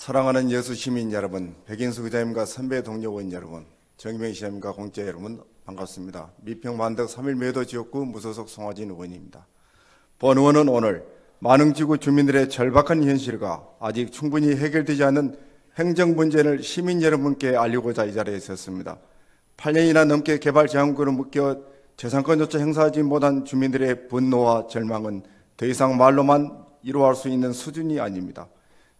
사랑하는 예수 시민 여러분, 백인수 기자님과 선배 동료 의원 여러분, 정의명 시장님과 공자 여러분 반갑습니다. 미평반덕 3일 매도 지역구 무소속 송화진 의원입니다. 본 의원은 오늘 만흥지구 주민들의 절박한 현실과 아직 충분히 해결되지 않은 행정 문제를 시민 여러분께 알리고자 이 자리에 섰습니다. 8년이나 넘게 개발 제한구를 묶여 재산권조차 행사하지 못한 주민들의 분노와 절망은 더 이상 말로만 이루어갈 수 있는 수준이 아닙니다.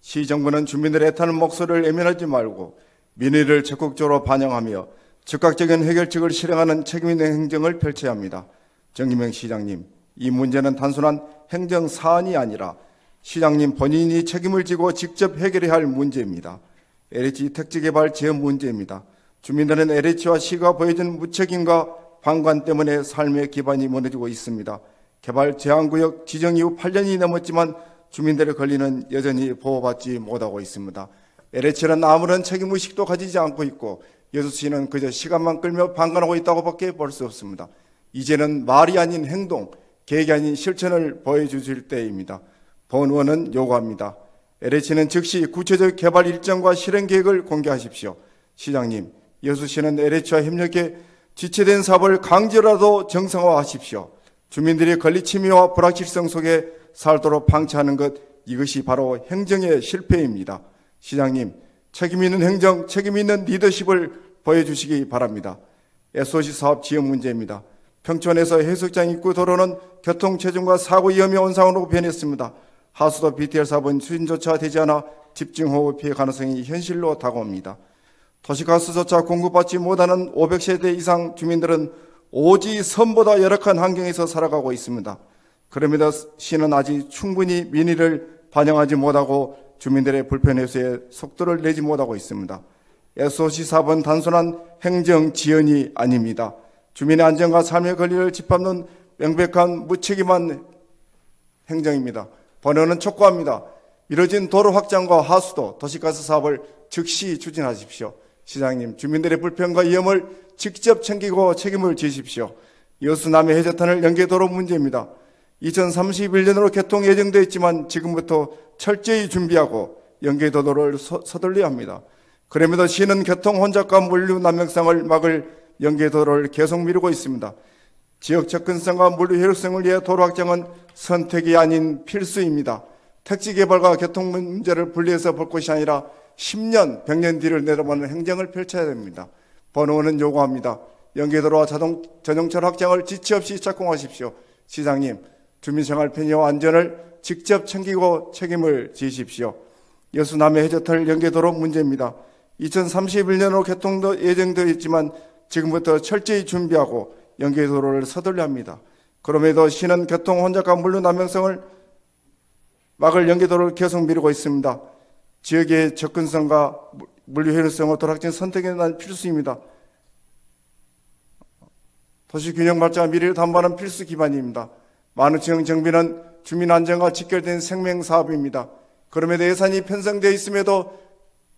시정부는 주민들의 애타는 목소리를 외면하지 말고 민의를 적극적으로 반영하며 즉각적인 해결책을 실행하는 책임있는 행정을 펼쳐야 합니다. 정기명 시장님, 이 문제는 단순한 행정 사안이 아니라 시장님 본인이 책임을 지고 직접 해결해야 할 문제입니다. LH 택지개발 지원 문제입니다. 주민들은 LH와 시가 보여준 무책임과 방관 때문에 삶의 기반이 무너지고 있습니다. 개발 제한구역 지정 이후 8년이 넘었지만 주민들의 권리는 여전히 보호받지 못하고 있습니다. LH는 아무런 책임의식도 가지지 않고 있고 여수시는 그저 시간만 끌며 방관하고 있다고 밖에 볼 수 없습니다. 이제는 말이 아닌 행동, 계획이 아닌 실천을 보여주실 때입니다. 본 의원은 요구합니다. LH는 즉시 구체적 개발 일정과 실행 계획을 공개하십시오. 시장님, 여수시는 LH와 협력해 지체된 사업을 강제로라도 정상화하십시오. 주민들이 권리 침해와 불확실성 속에 살도록 방치하는 것, 이것이 바로 행정의 실패입니다. 시장님, 책임있는 행정, 책임있는 리더십을 보여주시기 바랍니다. SOC 사업 지원 문제입니다. 평촌에서 해수욕장 입구 도로는 교통체증과 사고 위험이 온상으로 변했습니다. 하수도 BTR 사업은 추진조차 되지 않아 집중호우 피해 가능성이 현실로 다가옵니다. 도시가스조차 공급받지 못하는 500세대 이상 주민들은 오지 섬보다 열악한 환경에서 살아가고 있습니다. 그럼에도 시는 아직 충분히 민의를 반영하지 못하고 주민들의 불편 해소에 속도를 내지 못하고 있습니다. SOC 사업은 단순한 행정 지연이 아닙니다. 주민의 안전과 삶의 권리를 짓밟는 명백한 무책임한 행정입니다. 번호는 촉구합니다. 미뤄진 도로 확장과 하수도, 도시가스 사업을 즉시 추진하십시오. 시장님, 주민들의 불편과 위험을 직접 챙기고 책임을 지십시오. 여수 남해 해저터널 연계도로 문제입니다. 2031년으로 개통 예정되어 있지만 지금부터 철저히 준비하고 연계도로를 서둘러야 합니다. 그럼에도 시는 교통 혼잡과 물류 난명성을 막을 연계도로를 계속 미루고 있습니다. 지역 접근성과 물류 효율성을 위해 도로 확장은 선택이 아닌 필수입니다. 택지 개발과 교통 문제를 분리해서 볼 것이 아니라 10년, 100년 뒤를 내다보는 행정을 펼쳐야 됩니다. 본 의원은 요구합니다. 연계도로와 전용철 확장을 지체 없이 착공하십시오. 시장님, 주민생활 편의와 안전을 직접 챙기고 책임을 지십시오. 여수 남해 해저터널 연계도로 문제입니다. 2031년으로 개통도 예정되어 있지만 지금부터 철저히 준비하고 연계도로를 서둘러야 합니다. 그럼에도 시는 교통 혼잡과 물류 난명성을 막을 연계도로를 계속 미루고 있습니다. 지역의 접근성과 물류 효율성을 도락진 선택에 대한 필수입니다. 도시균형 발전과 미래를 담보하는 필수 기반입니다. 만우층 정비는 주민 안전과 직결된 생명사업입니다. 그럼에도 예산이 편성되어 있음에도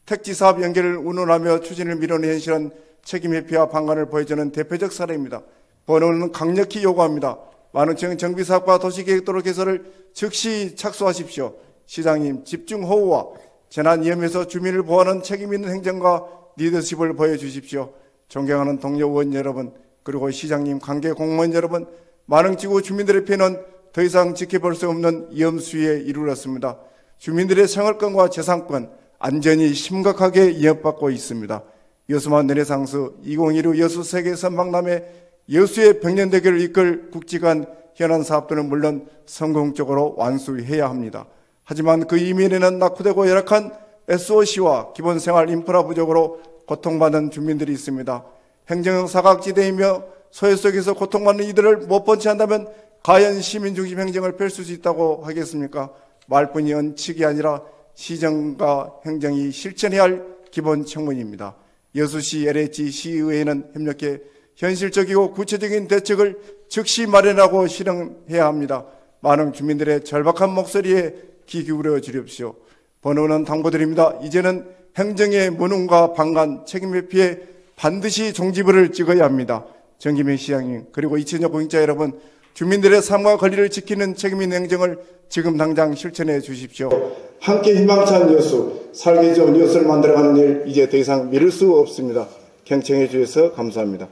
택지사업 연계를 운운하며 추진을 미루는 현실은 책임 회피와 방관을 보여주는 대표적 사례입니다. 본 의원은 강력히 요구합니다. 만우층 정비사업과 도시계획도로 개설을 즉시 착수하십시오. 시장님, 집중호우와 재난 위험에서 주민을 보호하는 책임있는 행정과 리더십을 보여주십시오. 존경하는 동료 의원 여러분, 그리고 시장님, 관계 공무원 여러분, 만흥지구 주민들의 피해는 더 이상 지켜볼 수 없는 위험수위에 이르렀습니다. 주민들의 생활권과 재산권, 안전이 심각하게 위협받고 있습니다. 여수만 르네상스 2015 여수 세계 선박람회 여수의 백년대교를 이끌 국지간 현안 사업들은 물론 성공적으로 완수해야 합니다. 하지만 그 이면에는 낙후되고 열악한 SOC와 기본생활 인프라 부족으로 고통받는 주민들이 있습니다. 행정형 사각지대이며 소외 속에서 고통받는 이들을 못 번치한다면 과연 시민중심 행정을 펼칠 수 있다고 하겠습니까? 말뿐이 언칙이 아니라 시정과 행정이 실천해야 할 기본 청문입니다. 여수시 LH 시의회는 협력해 현실적이고 구체적인 대책을 즉시 마련하고 실행해야 합니다. 많은 주민들의 절박한 목소리에 귀 기울여 주십시오. 본 의원은 당부드립니다. 이제는 행정의 무능과 방관, 책임 회피에 반드시 종지부를 찍어야 합니다. 정기명 시장님, 그리고 이천여 공직자 여러분, 주민들의 삶과 권리를 지키는 책임 있는 행정을 지금 당장 실천해 주십시오. 함께 희망찬 뉴스, 살기 좋은 뉴스를 만들어가는 일 이제 더 이상 미룰 수 없습니다. 경청해 주셔서 감사합니다.